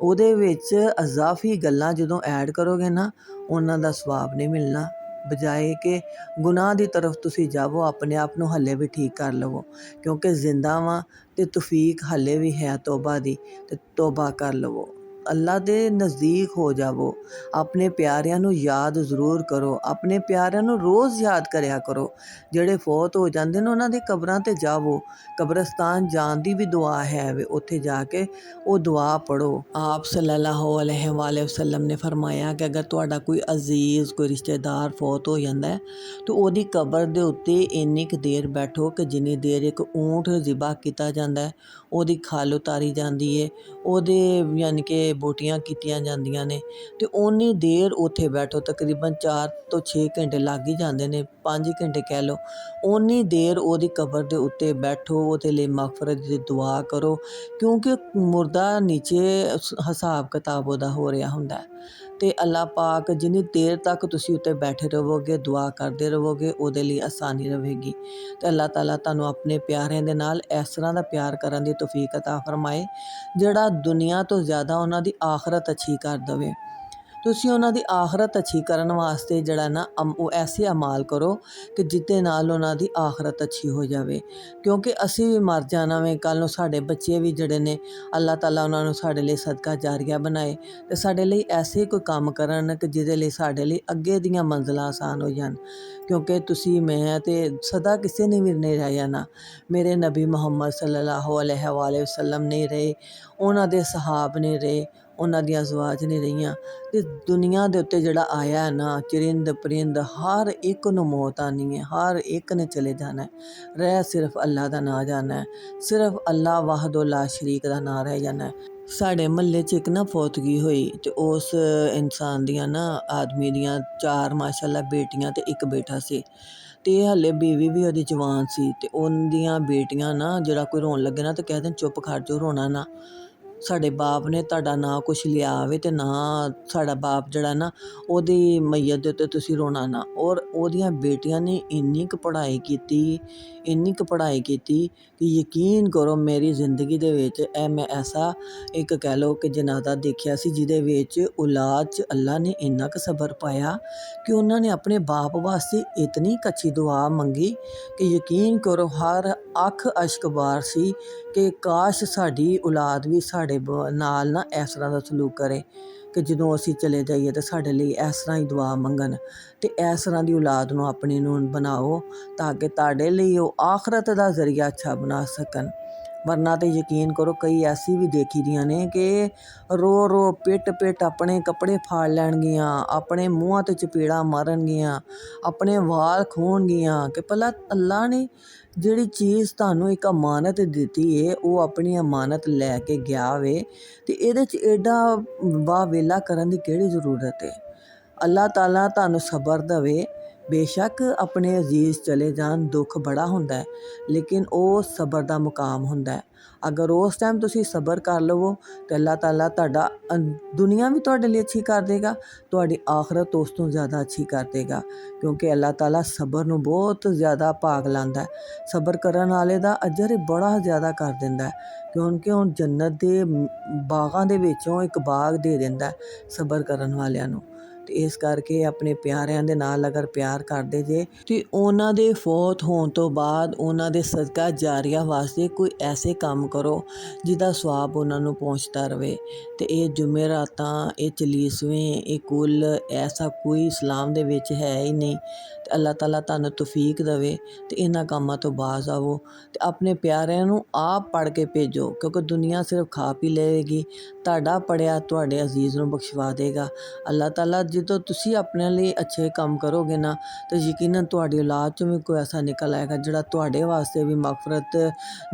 ਉਹਦੇ ਵਿੱਚ ਅਜ਼ਾਫੀ ਗੱਲਾਂ ਜਦੋਂ ਐਡ ਕਰੋਗੇ ਨਾ, ਉਹਨਾਂ ਦਾ ਸਵਾਬ ਨਹੀਂ ਮਿਲਣਾ। ਬਜਾਏ ਕਿ ਗੁਨਾਹ ਦੀ ਤਰਫ ਤੁਸੀਂ ਜਾਵੋ, ਆਪਣੇ ਆਪ ਨੂੰ ਹੱਲੇ ਵੀ ਠੀਕ ਕਰ ਲਵੋ, ਕਿਉਂਕਿ ਜ਼ਿੰਦਾ ਵਾਂ ਅਤੇ ਤੌਫੀਕ ਹੱਲੇ ਵੀ ਹੈ ਤੋਬਾ ਦੀ, ਅਤੇ ਤੋਬਾ ਕਰ ਲਵੋ, ਅੱਲਾ ਦੇ ਨਜ਼ਦੀਕ ਹੋ ਜਾਵੋ। ਆਪਣੇ ਪਿਆਰਿਆਂ ਨੂੰ ਯਾਦ ਜ਼ਰੂਰ ਕਰੋ, ਆਪਣੇ ਪਿਆਰਿਆਂ ਨੂੰ ਰੋਜ਼ ਯਾਦ ਕਰਿਆ ਕਰੋ। ਜਿਹੜੇ ਫੌਤ ਹੋ ਜਾਂਦੇ ਨੇ ਉਹਨਾਂ ਦੀ ਕਬਰਾਂ 'ਤੇ ਜਾਵੋ, ਕਬਰਸਤਾਨ ਜਾਣ ਦੀ ਵੀ ਦੁਆ ਹੈ ਵੇ, ਉੱਥੇ ਜਾ ਕੇ ਉਹ ਦੁਆ ਪੜ੍ਹੋ। ਆਪ ਸੱਲੱਲਾਹੁ ਅਲੈਹਿ ਵਸੱਲਮ ਨੇ ਫਰਮਾਇਆ ਕਿ ਅਗਰ ਤੁਹਾਡਾ ਕੋਈ ਅਜ਼ੀਜ਼, ਕੋਈ ਰਿਸ਼ਤੇਦਾਰ ਫੌਤ ਹੋ ਜਾਂਦਾ ਹੈ ਤਾਂ ਉਹਦੀ ਕਬਰ ਦੇ ਉੱਤੇ ਇੰਨੀ ਕੁ ਦੇਰ ਬੈਠੋ ਕਿ ਜਿੰਨੀ ਦੇਰ ਇੱਕ ਊਂਠ ਜ਼ਿਬਾ ਕੀਤਾ ਜਾਂਦਾ, ਉਹਦੀ ਖੱਲ ਉਤਾਰੀ ਜਾਂਦੀ ਹੈ, ਉਹਦੇ ਯਾਨੀ ਕਿ ਬੋਟੀਆਂ ਕੀਤੀਆਂ ਜਾਂਦੀਆਂ ਨੇ, ਅਤੇ ਓਨੀ ਦੇਰ ਉੱਥੇ ਬੈਠੋ। ਤਕਰੀਬਨ 4 ਤੋਂ 6 ਘੰਟੇ ਲੱਗ ਹੀ ਜਾਂਦੇ ਨੇ, 5 ਘੰਟੇ ਕਹਿ ਲਓ। ਓਨੀ ਦੇਰ ਉਹਦੀ ਕਬਰ ਦੇ ਉੱਤੇ ਬੈਠੋ, ਉਹਦੇ ਲਈ ਮਗਫਰਤ ਦੀ ਦੁਆ ਕਰੋ, ਕਿਉਂਕਿ ਮੁਰਦਾ ਨੀਚੇ ਹਿਸਾਬ ਕਿਤਾਬ ਉਹਦਾ ਹੋ ਰਿਹਾ ਹੁੰਦਾ। ਅਤੇ ਅੱਲਾਹ ਪਾਕ ਜਿੰਨੀ ਦੇਰ ਤੱਕ ਤੁਸੀਂ ਉੱਤੇ ਬੈਠੇ ਰਹੋਗੇ, ਦੁਆ ਕਰਦੇ ਰਹੋਗੇ, ਉਹਦੇ ਲਈ ਆਸਾਨੀ ਰਹੇਗੀ। ਅਤੇ ਅੱਲਾਹ ਤਾਲਾ ਤੁਹਾਨੂੰ ਆਪਣੇ ਪਿਆਰਿਆਂ ਦੇ ਨਾਲ ਇਸ ਤਰ੍ਹਾਂ ਦਾ ਪਿਆਰ ਕਰਨ ਦੀ ਤੌਫੀਕ ਅਤਾ ਫਰਮਾਏ ਜਿਹੜਾ ਦੁਨੀਆ ਤੋਂ ਜ਼ਿਆਦਾ ਉਹਨਾਂ ਦੀ ਆਖਰਤ ਅੱਛੀ ਕਰ ਦੇਵੇ। ਤੁਸੀਂ ਉਹਨਾਂ ਦੀ ਆਖਰਤ ਅੱਛੀ ਕਰਨ ਵਾਸਤੇ ਜਿਹੜਾ ਨਾ ਉਹ ਐਸੇ ਅਮਾਲ ਕਰੋ ਕਿ ਜਿਹਦੇ ਨਾਲ ਉਹਨਾਂ ਦੀ ਆਖਰਤ ਅੱਛੀ ਹੋ ਜਾਵੇ, ਕਿਉਂਕਿ ਅਸੀਂ ਵੀ ਮਰ ਜਾਣਾ ਵੇ, ਕੱਲ੍ਹ ਨੂੰ ਸਾਡੇ ਬੱਚੇ ਵੀ ਜਿਹੜੇ ਨੇ ਅੱਲਾਹ ਤਾਲਾ ਉਹਨਾਂ ਨੂੰ ਸਾਡੇ ਲਈ ਸਦਕਾ ਜਾਰੀਆ ਬਣਾਏ ਅਤੇ ਸਾਡੇ ਲਈ ਐਸੇ ਕੋਈ ਕੰਮ ਕਰਨ ਕਿ ਜਿਹਦੇ ਲਈ ਸਾਡੇ ਲਈ ਅੱਗੇ ਦੀਆਂ ਮੰਜ਼ਿਲਾਂ ਆਸਾਨ ਹੋ ਜਾਣ। ਕਿਉਂਕਿ ਤੁਸੀਂ ਮੈਂ ਤੇ ਸਦਾ ਕਿਸੇ ਨੇ ਵੀ ਨਹੀਂ ਰਹਿ ਜਾਣਾ। ਮੇਰੇ ਨਬੀ ਮੁਹੰਮਦ ਸੱਲੱਲਾਹੁ ਅਲੈਹਿ ਵਸੱਲਮ ਨਹੀਂ ਰਹੇ, ਉਹਨਾਂ ਦੇ ਸਹਾਬ ਨਹੀਂ ਰਹੇ, ਉਹਨਾਂ ਦੀਆਂ ਅਜ਼ਵਾਜ ਨਹੀਂ ਰਹੀਆਂ। ਅਤੇ ਦੁਨੀਆ ਦੇ ਉੱਤੇ ਜਿਹੜਾ ਆਇਆ ਹੈ ਨਾ, ਚਰਿੰਦ ਪਰਿੰਦ ਹਰ ਇੱਕ ਨੂੰ ਮੌਤ ਆਉਣੀ ਹੈ, ਹਰ ਇੱਕ ਨੇ ਚਲੇ ਜਾਣਾ, ਰਹਿ ਸਿਰਫ ਅੱਲਾ ਦਾ ਨਾਂ ਜਾਣਾ ਹੈ, ਸਿਰਫ ਅੱਲਾ ਵਾਹਿਦ ਲਾ ਸ਼ਰੀਕ ਦਾ ਨਾਂ ਰਹਿ ਜਾਣਾ ਹੈ। ਸਾਡੇ ਮਹੱਲੇ 'ਚ ਇੱਕ ਨਾ ਫੌਤਗੀ ਹੋਈ ਅਤੇ ਉਸ ਇਨਸਾਨ ਦੀਆਂ ਨਾ ਆਦਮੀ ਦੀਆਂ 4 ਮਾਸ਼ਾਅੱਲਾ ਬੇਟੀਆਂ ਅਤੇ 1 ਬੇਟਾ ਸੀ, ਅਤੇ ਹਾਲੇ ਬੀਵੀ ਵੀ ਉਹਦੀ ਜਵਾਨ ਸੀ। ਅਤੇ ਉਹਦੀਆਂ ਬੇਟੀਆਂ ਨਾ ਜਿਹੜਾ ਕੋਈ ਰੋਣ ਲੱਗੇ ਨਾ ਤਾਂ ਕਹਿ ਦੇਣ ਚੁੱਪ ਕਰ ਜਾਓ, ਰੋਣਾ ਨਾ, ਸਾਡੇ ਬਾਪ ਨੇ ਤੁਹਾਡਾ ਨਾ ਕੁਛ ਲਿਆ ਆਵੇ ਅਤੇ ਨਾ ਸਾਡਾ ਬਾਪ ਜਿਹੜਾ ਨਾ ਉਹਦੀ ਮਈਅਤ ਦੇ ਉੱਤੇ ਤੁਸੀਂ ਰੋਣਾ ਨਾ। ਔਰ ਉਹਦੀਆਂ ਬੇਟੀਆਂ ਨੇ ਇੰਨੀ ਕੁ ਪੜ੍ਹਾਈ ਕੀਤੀ, ਇੰਨੀ ਕੁ ਪੜ੍ਹਾਈ ਕੀਤੀ ਕਿ ਯਕੀਨ ਕਰੋ ਮੇਰੀ ਜ਼ਿੰਦਗੀ ਦੇ ਵਿੱਚ ਇਹ ਮੈਂ ਐਸਾ ਇੱਕ ਕਹਿ ਲਓ ਕਿ ਜਨਾਜ਼ਾ ਦੇਖਿਆ ਸੀ ਜਿਹਦੇ ਵਿੱਚ ਔਲਾਦ 'ਚ ਅੱਲਾ ਨੇ ਇੰਨਾ ਕੁ ਸਬਰ ਪਾਇਆ ਕਿ ਉਹਨਾਂ ਨੇ ਆਪਣੇ ਬਾਪ ਵਾਸਤੇ ਇਤਨੀ ਕੁ ਅੱਛੀ ਦੁਆ ਮੰਗੀ ਕਿ ਯਕੀਨ ਕਰੋ ਹਰ ਅੱਖ ਅਸ਼ਕਬਾਰ ਸੀ ਕਿ ਕਾਸ਼ ਸਾਡੀ ਔਲਾਦ ਵੀ ਸਾਡੇ ਨਾਲ ਨਾ ਇਸ ਤਰ੍ਹਾਂ ਦਾ ਸਲੂਕ ਕਰੇ ਕਿ ਜਦੋਂ ਅਸੀਂ ਚਲੇ ਜਾਈਏ ਤਾਂ ਸਾਡੇ ਲਈ ਇਸ ਤਰ੍ਹਾਂ ਹੀ ਦੁਆ ਮੰਗਣ। ਅਤੇ ਇਸ ਤਰ੍ਹਾਂ ਦੀ ਔਲਾਦ ਨੂੰ ਆਪਣੀ ਨੂੰ ਬਣਾਓ ਤਾਂ ਕਿ ਤੁਹਾਡੇ ਲਈ ਉਹ ਆਖਰਤ ਦਾ ਜ਼ਰੀਆ ਅੱਛਾ ਬਣਾ ਸਕਣ। ਵਰਨਾ ਤਾਂ ਯਕੀਨ ਕਰੋ ਕਈ ਐਸੀ ਵੀ ਦੇਖੀ ਦੀਆਂ ਨੇ ਕਿ ਰੋ ਰੋ ਪਿੱਟ ਪਿੱਟ ਆਪਣੇ ਕੱਪੜੇ ਫਾੜ ਲੈਣਗੀਆਂ, ਆਪਣੇ ਮੂੰਹਾਂ 'ਤੇ ਚਪੇੜਾਂ ਮਾਰਨਗੀਆਂ, ਆਪਣੇ ਵਾਲ ਖੋਹਣਗੀਆਂ ਕਿ ਭਲਾ ਅੱਲਾ ਨੇ ਜਿਹੜੀ ਚੀਜ਼ ਤੁਹਾਨੂੰ ਇੱਕ ਅਮਾਨਤ ਦਿੱਤੀ ਹੈ ਉਹ ਆਪਣੀ ਅਮਾਨਤ ਲੈ ਕੇ ਗਿਆ ਵੇ, ਅਤੇ ਇਹਦੇ 'ਚ ਐਡਾ ਵਾਹ ਵੇਲਾ ਕਰਨ ਦੀ ਕਿਹੜੀ ਜ਼ਰੂਰਤ ਹੈ। ਅੱਲਾਹ ਤਾਲਾ ਤੁਹਾਨੂੰ ਸਬਰ ਦੇਵੇ। ਬੇਸ਼ੱਕ ਆਪਣੇ ਅਜ਼ੀਜ਼ ਚਲੇ ਜਾਣ ਦੁੱਖ ਬੜਾ ਹੁੰਦਾ ਹੈ, ਲੇਕਿਨ ਉਹ ਸਬਰ ਦਾ ਮੁਕਾਮ ਹੁੰਦਾ ਹੈ। ਅਗਰ ਉਸ ਟਾਈਮ ਤੁਸੀਂ ਸਬਰ ਕਰ ਲਵੋ ਤਾਂ ਅੱਲਾਹ ਤਾਲਾ ਤੁਹਾਡਾ ਦੁਨੀਆ ਵੀ ਤੁਹਾਡੇ ਲਈ ਅੱਛੀ ਕਰ ਦੇਗਾ, ਤੁਹਾਡੀ ਆਖਰਤ ਉਸ ਤੋਂ ਜ਼ਿਆਦਾ ਅੱਛੀ ਕਰ ਦੇਗਾ, ਕਿਉਂਕਿ ਅੱਲਾਹ ਤਾਲਾ ਸਬਰ ਨੂੰ ਬਹੁਤ ਜ਼ਿਆਦਾ ਭਾਗ ਲਾਉਂਦਾ। ਸਬਰ ਕਰਨ ਵਾਲੇ ਦਾ ਅਜਰ ਬੜਾ ਜ਼ਿਆਦਾ ਕਰ ਦਿੰਦਾ, ਕਿਉਂਕਿ ਹੁਣ ਜੰਨਤ ਦੇ ਬਾਗਾਂ ਦੇ ਵਿੱਚੋਂ ਇੱਕ ਬਾਗ ਦੇ ਦਿੰਦਾ ਸਬਰ ਕਰਨ ਵਾਲਿਆਂ ਨੂੰ। ਅਤੇ ਇਸ ਕਰਕੇ ਆਪਣੇ ਪਿਆਰਿਆਂ ਦੇ ਨਾਲ ਅਗਰ ਪਿਆਰ ਕਰਦੇ ਜੇ ਅਤੇ ਉਹਨਾਂ ਦੇ ਫੌਤ ਹੋਣ ਤੋਂ ਬਾਅਦ ਉਹਨਾਂ ਦੇ ਸਦਕਾ ਜਾਰੀਆ ਵਾਸਤੇ ਕੋਈ ਐਸੇ ਕੰਮ ਕਰੋ ਜਿਹਦਾ ਸਵਾਬ ਉਹਨਾਂ ਨੂੰ ਪਹੁੰਚਦਾ ਰਹੇ। ਅਤੇ ਇਹ ਜੁਮੇਰਾਤਾਂ, ਇਹ ਚਲੀਸਵੇਂ, ਇਹ ਕੁੱਲ ਐਸਾ ਕੋਈ ਇਸਲਾਮ ਦੇ ਵਿੱਚ ਹੈ ਹੀ ਨਹੀਂ। ਅਤੇ ਅੱਲਾਹ ਤਾਲਾ ਤੁਹਾਨੂੰ ਤੌਫੀਕ ਦੇਵੇ ਅਤੇ ਇਹਨਾਂ ਕੰਮਾਂ ਤੋਂ ਬਾਜ਼ ਆਵੋ ਅਤੇ ਆਪਣੇ ਪਿਆਰਿਆਂ ਨੂੰ ਆਪ ਪੜ੍ਹ ਕੇ ਭੇਜੋ, ਕਿਉਂਕਿ ਦੁਨੀਆ ਸਿਰਫ ਖਾ ਪੀ ਲਵੇਗੀ, ਤੁਹਾਡਾ ਪੜ੍ਹਿਆ ਤੁਹਾਡੇ ਅਜ਼ੀਜ਼ ਨੂੰ ਬਖਸ਼ਵਾ ਦੇਗਾ। ਅੱਲਾਹ ਤਾਲਾ ਜਦੋਂ ਤੁਸੀਂ ਆਪਣੇ ਲਈ ਅੱਛੇ ਕੰਮ ਕਰੋਗੇ ਨਾ ਤਾਂ ਯਕੀਨਨ ਤੁਹਾਡੀ ਔਲਾਦ 'ਚੋਂ ਵੀ ਕੋਈ ਐਸਾ ਨਿਕਲ ਆਏਗਾ ਜਿਹੜਾ ਤੁਹਾਡੇ ਵਾਸਤੇ ਵੀ ਮਗਫਰਤ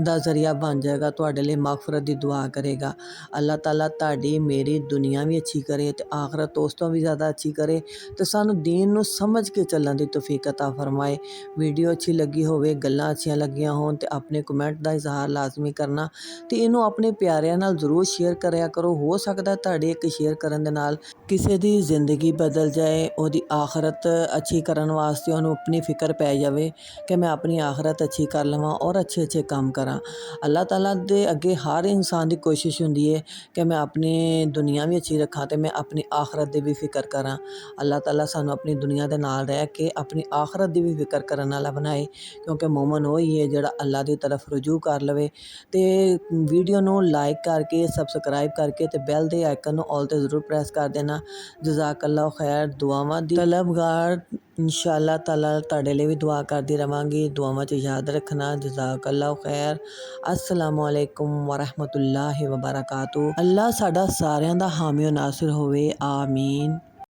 ਦਾ ਜ਼ਰੀਆ ਬਣ ਜਾਏਗਾ, ਤੁਹਾਡੇ ਲਈ ਮਗਫਰਤ ਦੀ ਦੁਆ ਕਰੇਗਾ। ਅੱਲਾਹ ਤਾਲਾ ਤੁਹਾਡੀ ਮੇਰੀ ਦੁਨੀਆ ਵੀ ਅੱਛੀ ਕਰੇ ਅਤੇ ਆਖਰਤ ਉਸ ਤੋਂ ਵੀ ਜ਼ਿਆਦਾ ਅੱਛੀ ਕਰੇ, ਅਤੇ ਸਾਨੂੰ ਦੀਨ ਨੂੰ ਸਮਝ ਕੇ ਚੱਲਣ ਦੀ ਤੌਫੀਕ ਅਤਾ ਫਰਮਾਏ। ਵੀਡੀਓ ਅੱਛੀ ਲੱਗੀ ਹੋਵੇ, ਗੱਲਾਂ ਅੱਛੀਆਂ ਲੱਗੀਆਂ ਹੋਣ ਅਤੇ ਆਪਣੇ ਕਮੈਂਟ ਦਾ ਇਜ਼ਹਾਰ ਲਾਜ਼ਮੀ ਕਰਨਾ, ਅਤੇ ਇਹਨੂੰ ਆਪਣੇ ਪਿਆਰਿਆਂ ਨਾਲ ਜ਼ਰੂਰ ਸ਼ੇਅਰ ਕਰਿਆ ਕਰੋ। ਹੋ ਸਕਦਾ ਤੁਹਾਡੇ ਇੱਕ ਸ਼ੇਅਰ ਕਰਨ ਦੇ ਨਾਲ ਕਿਸੇ ਦੀ ਜ਼ਿੰਦਗੀ ਬਦਲ ਜਾਏ, ਉਹਦੀ ਆਖਰਤ ਅੱਛੀ ਕਰਨ ਵਾਸਤੇ ਉਹਨੂੰ ਆਪਣੀ ਫਿਕਰ ਪੈ ਜਾਵੇ ਕਿ ਮੈਂ ਆਪਣੀ ਆਖਰਤ ਅੱਛੀ ਕਰ ਲਵਾਂ ਔਰ ਅੱਛੇ ਅੱਛੇ ਕੰਮ ਕਰਾਂ। ਅੱਲਾਹ ਤਾਲਾ ਦੇ ਅੱਗੇ ਹਰ ਇਨਸਾਨ ਦੀ ਕੋਸ਼ਿਸ਼ ਹੁੰਦੀ ਹੈ ਕਿ ਮੈਂ ਆਪਣੀ ਦੁਨੀਆ ਵੀ ਅੱਛੀ ਰੱਖਾਂ ਅਤੇ ਮੈਂ ਆਪਣੀ ਆਖਰਤ ਦੀ ਵੀ ਫਿਕਰ ਕਰਾਂ। ਅੱਲਾਹ ਤਾਲਾ ਸਾਨੂੰ ਆਪਣੀ ਦੁਨੀਆ ਦੇ ਨਾਲ ਰਹਿ ਕੇ ਆਪਣੀ ਆਖਰਤ ਦੀ ਵੀ ਫਿਕਰ ਕਰਨ ਵਾਲਾ ਬਣਾਏ, ਕਿਉਂਕਿ ਮੂਮਨ ਉਹ ਹੀ ਹੈ ਜਿਹੜਾ ਅੱਲਾ ਦੀ ਤਰਫ ਰਜੂ ਕਰ ਲਵੇ। ਅਤੇ ਵੀਡੀਓ ਨੂੰ ਲਾਈਕ ਕਰਕੇ, ਸਬਸਕ੍ਰਾਈਬ ਕਰਕੇ ਅਤੇ ਬੈਲ ਦੇ ਆਈਕਨ ਨੂੰ ਆਲ 'ਤੇ ਜ਼ਰੂਰ ਪ੍ਰੈਸ ਕਰ ਦੇਣਾ। ਜਜ਼ਾਕੱਲਾਹੁ ਖੈਰ। ਦੁਆਵਾਂ ਦੀ ਤਲਬਗਾਰ ਇੰਸ਼ਾ ਅੱਲਾਹ ਤਾਲਾ ਤੁਹਾਡੇ ਲਈ ਵੀ ਦੁਆ ਕਰਦੀ ਰਵਾਂਗੀ, ਦੁਆਵਾਂ 'ਚ ਯਾਦ ਰੱਖਣਾ। ਜਜ਼ਾਕੱਲਾਹੁ ਖੈਰ। ਅਸਲਾਮੁ ਅਲੈਕੁਮ ਵਰਹਿਮਤੁல்லாਹਿ ਵਬਰਕਾਤੁਹ। ਅੱਲਾ ਸਾਡਾ ਸਾਰਿਆਂ ਦਾ ਹਾਮੀ ਨਾਸਿਰ ਹੋਵੇ, ਆਮੀਨ।